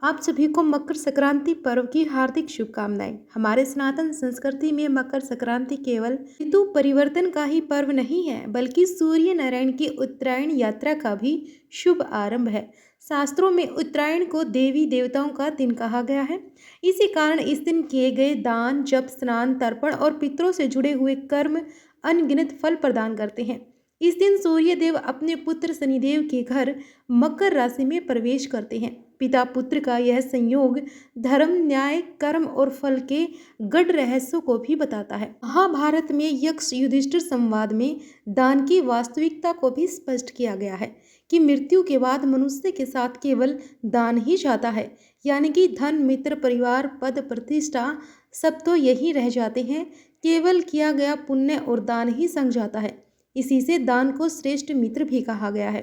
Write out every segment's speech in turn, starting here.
आप सभी को मकर संक्रांति पर्व की हार्दिक शुभकामनाएं। हमारे सनातन संस्कृति में मकर संक्रांति केवल ऋतु परिवर्तन का ही पर्व नहीं है, बल्कि सूर्य नारायण की उत्तरायण यात्रा का भी शुभ आरंभ है। शास्त्रों में उत्तरायण को देवी देवताओं का दिन कहा गया है। इसी कारण इस दिन किए गए दान, जप, स्नान, तर्पण और पितरों से जुड़े हुए कर्म अनगिनत फल प्रदान करते हैं। इस दिन सूर्य देव अपने पुत्र शनिदेव के घर मकर राशि में प्रवेश करते हैं। पिता पुत्र का यह संयोग धर्म, न्याय, कर्म और फल के गढ़ रहस्यों को भी बताता है। महाभारत में यक्ष युधिष्ठिर संवाद में दान की वास्तविकता को भी स्पष्ट किया गया है कि मृत्यु के बाद मनुष्य के साथ केवल दान ही जाता है, यानी कि धन, मित्र, परिवार, पद, प्रतिष्ठा सब तो यही रह जाते हैं। केवल किया गया पुण्य और दान ही संग जाता है। इसी से दान को श्रेष्ठ मित्र भी कहा गया है।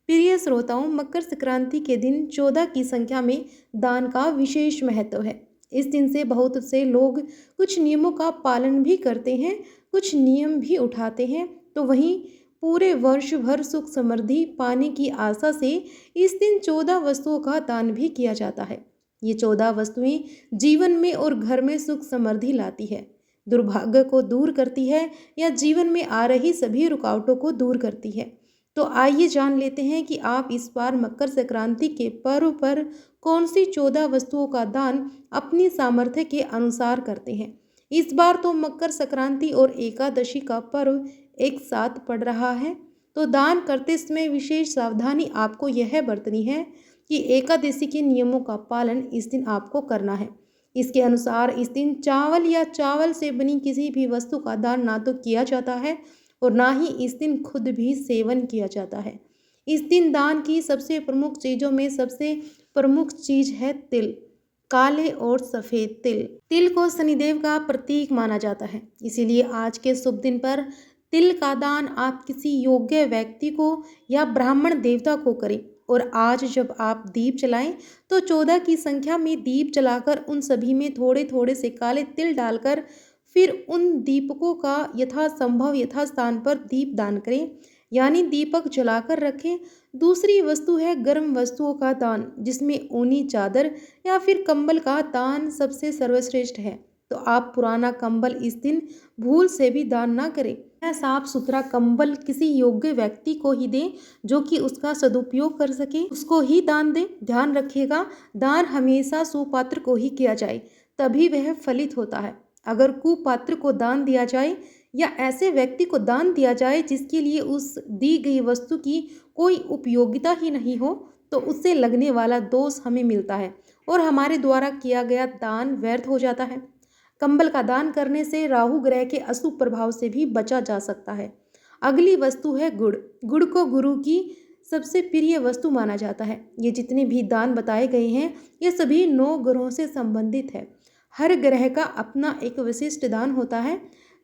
प्रिय श्रोताओं, मकर संक्रांति के दिन 14 की संख्या में दान का विशेष महत्व है। इस दिन से बहुत से लोग कुछ नियमों का पालन भी करते हैं, कुछ नियम भी उठाते हैं, तो वहीं पूरे वर्ष भर सुख समृद्धि पाने की आशा से इस दिन 14 वस्तुओं का दान भी किया जाता है। ये 14 वस्तुएं जीवन में और घर में सुख समृद्धि लाती है, दुर्भाग्य को दूर करती है या जीवन में आ रही सभी रुकावटों को दूर करती है। तो आइए जान लेते हैं कि आप इस बार मकर संक्रांति के पर्व पर कौन सी 14 वस्तुओं का दान अपनी सामर्थ्य के अनुसार करते हैं। इस बार तो मकर संक्रांति और एकादशी का पर्व एक साथ पड़ रहा है, तो दान करते समय विशेष सावधानी आपको यह बरतनी है कि एकादशी के नियमों का पालन इस दिन आपको करना है। इसके अनुसार इस दिन चावल या चावल से बनी किसी भी वस्तु का दान ना तो किया जाता है और ना ही इस दिन खुद भी सेवन किया जाता है। इस दिन दान की सबसे प्रमुख चीज़ों में सबसे प्रमुख चीज़ है तिल। काले और सफ़ेद तिल। तिल को शनिदेव का प्रतीक माना जाता है, इसीलिए आज के शुभ दिन पर तिल का दान आप किसी योग्य व्यक्ति को या ब्राह्मण देवता को करें। और आज जब आप दीप जलाएं तो 14 की संख्या में दीप जलाकर उन सभी में थोड़े थोड़े से काले तिल डालकर फिर उन दीपकों का यथासंभव यथास्थान पर दीप दान करें, यानी दीपक जलाकर रखें। दूसरी वस्तु है गर्म वस्तुओं का दान, जिसमें ऊनी चादर या फिर कंबल का दान सबसे सर्वश्रेष्ठ है। तो आप पुराना कंबल इस दिन भूल से भी दान ना करें। यह साफ सुथरा कंबल किसी योग्य व्यक्ति को ही दें जो कि उसका सदुपयोग कर सके, उसको ही दान दें। ध्यान रखिएगा, दान हमेशा सुपात्र को ही किया जाए, तभी वह फलित होता है। अगर कुपात्र को दान दिया जाए या ऐसे व्यक्ति को दान दिया जाए जिसके लिए उस दी गई वस्तु की कोई उपयोगिता ही नहीं हो, तो उससे लगने वाला दोष हमें मिलता है और हमारे द्वारा किया गया दान व्यर्थ हो जाता है। कंबल का दान करने से राहु ग्रह के अशुभ प्रभाव से भी बचा जा सकता है। अगली वस्तु है गुड़। गुड़ को गुरु की सबसे प्रिय वस्तु माना जाता है। ये जितने भी दान बताए गए हैं, ये सभी 9 ग्रहों से संबंधित है। हर ग्रह का अपना एक विशिष्ट दान होता है,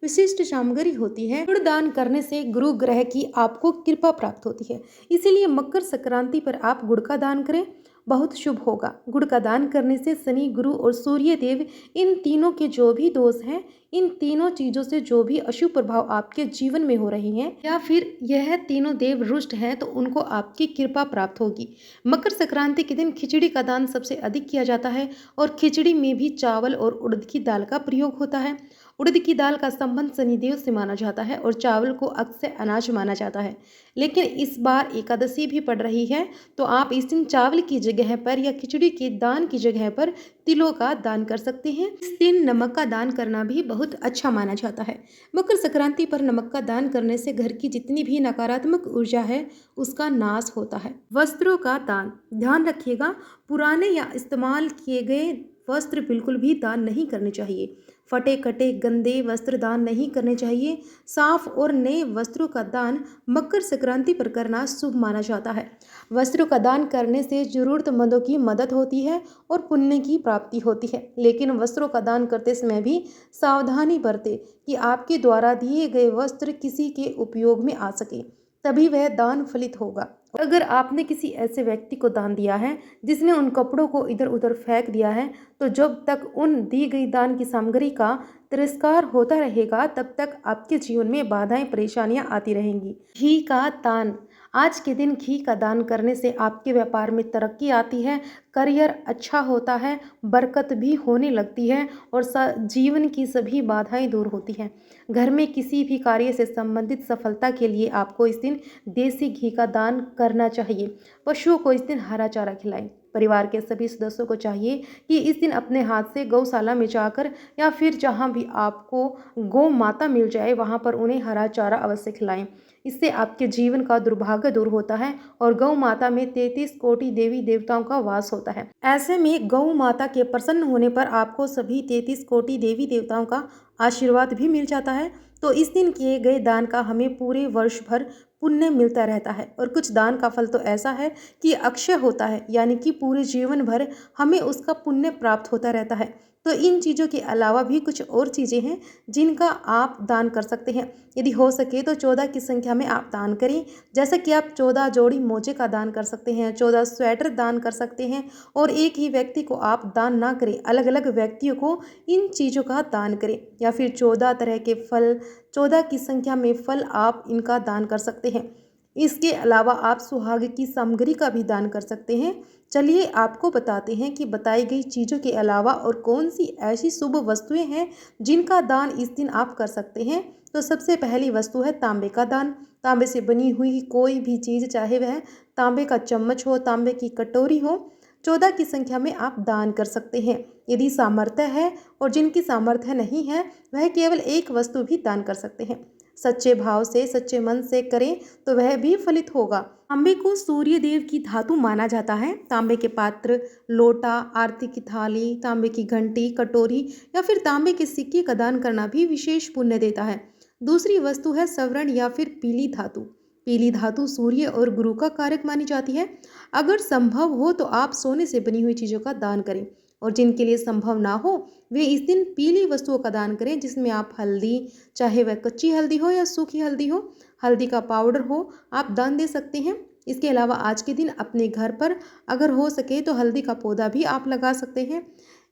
विशिष्ट सामग्री होती है। गुड़ दान करने से गुरु ग्रह की आपको कृपा प्राप्त होती है, इसीलिए मकर संक्रांति पर आप गुड़ का दान करें, बहुत शुभ होगा। गुड़ का दान करने से शनि, गुरु और सूर्य देव, इन तीनों के जो भी दोष हैं, इन तीनों चीज़ों से जो भी अशुभ प्रभाव आपके जीवन में हो रही हैं या फिर यह तीनों देव रुष्ट हैं, तो उनको आपकी कृपा प्राप्त होगी। मकर संक्रांति के दिन खिचड़ी का दान सबसे अधिक किया जाता है और खिचड़ी में भी चावल और उड़द की दाल का प्रयोग होता है। उड़द की दाल का संबंध शनिदेव से माना जाता है और चावल को अक्षय अनाज माना जाता है। लेकिन इस बार एकादशी भी पड़ रही है, तो आप इस दिन चावल की जगह पर या खिचड़ी के दान की जगह पर तिलों का दान कर सकते हैं। इस दिन नमक का दान करना भी बहुत अच्छा माना जाता है। मकर संक्रांति पर नमक का दान करने से घर की जितनी भी नकारात्मक ऊर्जा है उसका नाश होता है। वस्त्रों का दान। ध्यान रखिएगा, पुराने या इस्तेमाल किए गए वस्त्र बिल्कुल भी दान नहीं करने चाहिए। फटे कटे गंदे वस्त्र दान नहीं करने चाहिए। साफ और नए वस्त्रों का दान मकर संक्रांति पर करना शुभ माना जाता है। वस्त्रों का दान करने से जरूरतमंदों की मदद होती है और पुण्य की प्राप्ति होती है। लेकिन वस्त्रों का दान करते समय भी सावधानी बरतें कि आपके द्वारा दिए गए वस्त्र किसी के उपयोग में आ सके, तभी वह दान फलित होगा। अगर आपने किसी ऐसे व्यक्ति को दान दिया है जिसने उन कपड़ों को इधर उधर फेंक दिया है, तो जब तक उन दी गई दान की सामग्री का तिरस्कार होता रहेगा, तब तक आपके जीवन में बाधाएं परेशानियां आती रहेंगी। घी का दान। आज के दिन घी का दान करने से आपके व्यापार में तरक्की आती है, करियर अच्छा होता है, बरकत भी होने लगती है और जीवन की सभी बाधाएं दूर होती हैं। घर में किसी भी कार्य से संबंधित सफलता के लिए आपको इस दिन देसी घी का दान करना चाहिए। पशुओं को इस दिन हरा चारा खिलाएं। परिवार के सभी सदस्यों को चाहिए कि इस दिन अपने हाथ से गौशाला में जाकर या फिर जहाँ भी आपको गौ माता मिल जाए वहाँ पर उन्हें हरा चारा अवश्य खिलाएं। इससे आपके जीवन का दुर्भाग्य दूर होता है और गौ माता में 33 कोटि देवी देवताओं का वास होता है। ऐसे में गौ माता के प्रसन्न होने पर आपको सभी 33 कोटि देवी देवताओं का आशीर्वाद भी मिल जाता है। तो इस दिन किए गए दान का हमें पूरे वर्ष भर पुण्य मिलता रहता है और कुछ दान का फल तो ऐसा है कि अक्षय होता है, यानी कि पूरे जीवन भर हमें उसका पुण्य प्राप्त होता रहता है। तो इन चीज़ों के अलावा भी कुछ और चीज़ें हैं जिनका आप दान कर सकते हैं। यदि हो सके तो 14 की संख्या में आप दान करें। जैसे कि आप 14 जोड़ी मोजे का दान कर सकते हैं, 14 स्वेटर दान कर सकते हैं और एक ही व्यक्ति को आप दान ना करें, अलग अलग व्यक्तियों को इन चीज़ों का दान करें। या फिर 14 तरह के फल, 14 की संख्या में फल आप इनका दान कर सकते हैं। इसके अलावा आप सुहाग की सामग्री का भी दान कर सकते हैं। चलिए आपको बताते हैं कि बताई गई चीज़ों के अलावा और कौन सी ऐसी शुभ वस्तुएं हैं जिनका दान इस दिन आप कर सकते हैं। तो सबसे पहली वस्तु है तांबे का दान। तांबे से बनी हुई कोई भी चीज़, चाहे वह तांबे का चम्मच हो, तांबे की कटोरी हो, 14 की संख्या में आप दान कर सकते हैं। यदि सामर्थ्य है और जिनकी सामर्थ्य नहीं है वह केवल एक वस्तु भी दान कर सकते हैं। सच्चे भाव से, सच्चे मन से करें तो वह भी फलित होगा। तांबे को सूर्य देव की धातु माना जाता है। तांबे के पात्र, लोटा, आरती की थाली, तांबे की घंटी, कटोरी या फिर तांबे के सिक्के का दान करना भी विशेष पुण्य देता है। दूसरी वस्तु है स्वर्ण या फिर पीली धातु। पीली धातु सूर्य और गुरु का कारक मानी जाती है। अगर संभव हो तो आप सोने से बनी हुई चीज़ों का दान करें और जिनके लिए संभव ना हो वे इस दिन पीली वस्तुओं का दान करें, जिसमें आप हल्दी, चाहे वह कच्ची हल्दी हो या सूखी हल्दी हो, हल्दी का पाउडर हो, आप दान दे सकते हैं। इसके अलावा आज के दिन अपने घर पर अगर हो सके तो हल्दी का पौधा भी आप लगा सकते हैं।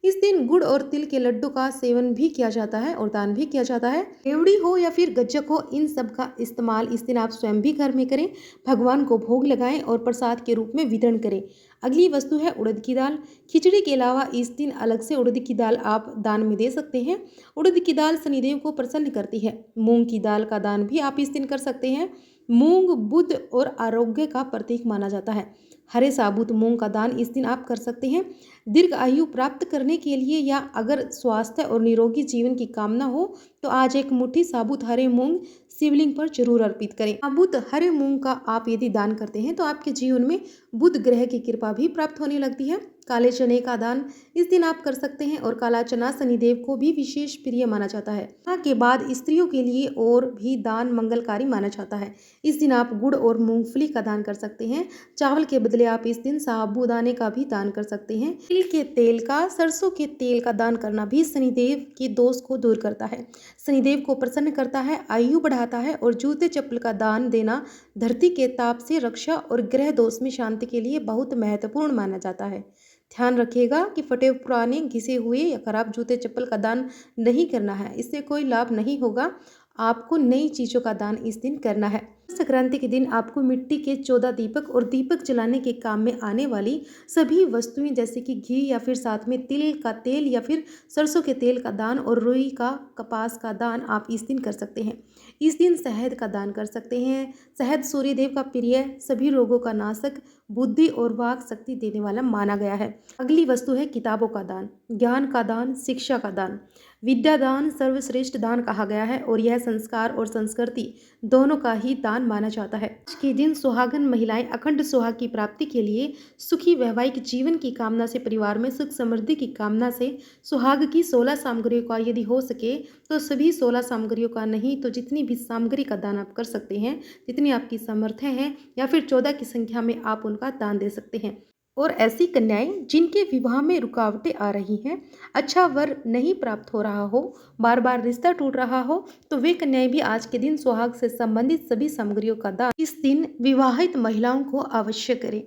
इस दिन गुड़ और तिल के लड्डू का सेवन भी किया जाता है और दान भी किया जाता है। रेवड़ी हो या फिर गज्जक हो, इन सब का इस्तेमाल इस दिन आप स्वयं भी घर में करें, भगवान को भोग लगाएं और प्रसाद के रूप में वितरण करें। अगली वस्तु है उड़द की दाल। खिचड़ी के अलावा इस दिन अलग से उड़द की दाल आप दान में दे सकते हैं। उड़द की दाल शनिदेव को प्रसन्न करती है। मूंग की दाल का दान भी आप इस दिन कर सकते हैं। मूंग बुद्ध और आरोग्य का प्रतीक माना जाता है। हरे साबुत मूंग का दान इस दिन आप कर सकते हैं। दीर्घ आयु प्राप्त करने के लिए या अगर स्वास्थ्य और निरोगी जीवन की कामना हो तो आज एक मुट्ठी साबुत हरे मूंग शिवलिंग पर जरूर अर्पित करें। साबुत हरे मूंग का आप यदि दान करते हैं तो आपके जीवन में बुध ग्रह की कृपा भी प्राप्त होने लगती है। काले चने का दान इस दिन आप कर सकते हैं और काला चना शनिदेव को भी विशेष प्रिय माना जाता है। के बाद स्त्रियों के लिए और भी दान मंगलकारी माना जाता है। इस दिन आप गुड़ और मूंगफली का दान कर सकते हैं। चावल के बदले आप इस दिन साबूदाने का भी दान कर सकते हैं। तिल के तेल का, सरसों के तेल का दान करना भी शनिदेव के दोष को दूर करता है, शनिदेव को प्रसन्न करता है, आयु बढ़ाता है और जूते चप्पल का दान देना धरती के ताप से रक्षा और ग्रह दोष में शांति के लिए बहुत महत्वपूर्ण माना जाता है। ध्यान रखिएगा कि फटे पुराने, घिसे हुए या खराब जूते चप्पल का दान नहीं करना है, इससे कोई लाभ नहीं होगा। आपको नई चीज़ों का दान इस दिन करना है। संक्रांति के दिन आपको मिट्टी के 14 दीपक और दीपक जलाने के काम में आने वाली सभी वस्तुएं जैसे कि घी या फिर साथ में तिल का तेल या फिर सरसों के तेल का दान और रुई का, कपास का दान आप इस दिन कर सकते हैं। इस दिन शहद का दान कर सकते हैं। शहद सूर्यदेव का प्रिय, सभी रोगों का नाशक, बुद्धि और वाक शक्ति देने वाला माना गया है। अगली वस्तु है किताबों का दान, ज्ञान का दान, शिक्षा का दान। विद्या दान सर्वश्रेष्ठ दान कहा गया है और यह संस्कार और संस्कृति दोनों का ही दान माना जाता है। आज के दिन सुहागन महिलाएं अखंड सुहाग की प्राप्ति के लिए, सुखी वैवाहिक जीवन की कामना से, परिवार में सुख समृद्धि की कामना से सुहाग की 16 सामग्रियों का यदि हो सके तो सभी 16 सामग्रियों का नहीं तो जितनी भी सामग्री का दान आप कर सकते हैं, जितनी आपकी सामर्थ्य है, या फिर 14 की संख्या में आप उनका दान दे सकते हैं। और ऐसी कन्याएं जिनके विवाह में रुकावटें आ रही हैं, अच्छा वर नहीं प्राप्त हो रहा हो, बार बार रिश्ता टूट रहा हो, तो वे कन्याएं भी आज के दिन सुहाग से संबंधित सभी सामग्रियों का दान इस दिन विवाहित महिलाओं को अवश्य करें,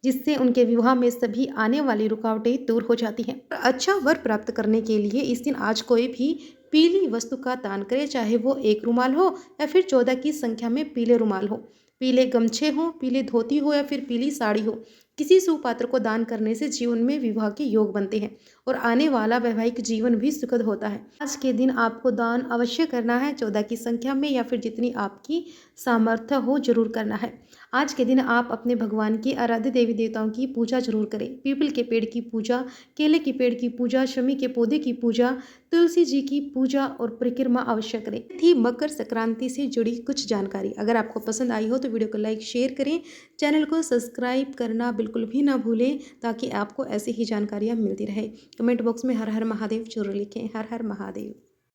जिससे उनके विवाह में सभी आने वाली रुकावटें दूर हो जाती हैं। अच्छा वर प्राप्त करने के लिए इस दिन आज कोई भी पीली वस्तु का दान करें, चाहे वो एक रुमाल हो या फिर 14 की संख्या में पीले रुमाल हो। पीले गमछे हों, पीले धोती हो या फिर पीली साड़ी हो, किसी शुभ पात्र को दान करने से जीवन में विवाह के योग बनते हैं और आने वाला वैवाहिक जीवन भी सुखद होता है। आज के दिन आपको दान अवश्य करना है, 14 की संख्या में या फिर जितनी आपकी सामर्थ्य हो जरूर करना है। आज के दिन आप अपने भगवान की आराध्य देवी देवताओं की पूजा जरूर करें। पीपल के पेड़ की पूजा, केले के पेड़ की पूजा, शमी के पौधे की पूजा, तुलसी जी की पूजा और परिक्रमा अवश्य करें। थी मकर संक्रांति से जुड़ी कुछ जानकारी। अगर आपको पसंद आई हो तो वीडियो को लाइक शेयर करें, चैनल को सब्सक्राइब करना बिल्कुल भी ना भूलें ताकि आपको ऐसी ही जानकारियाँ मिलती रहे। कमेंट बॉक्स में हर हर महादेव जरूर लिखें। हर हर महादेव।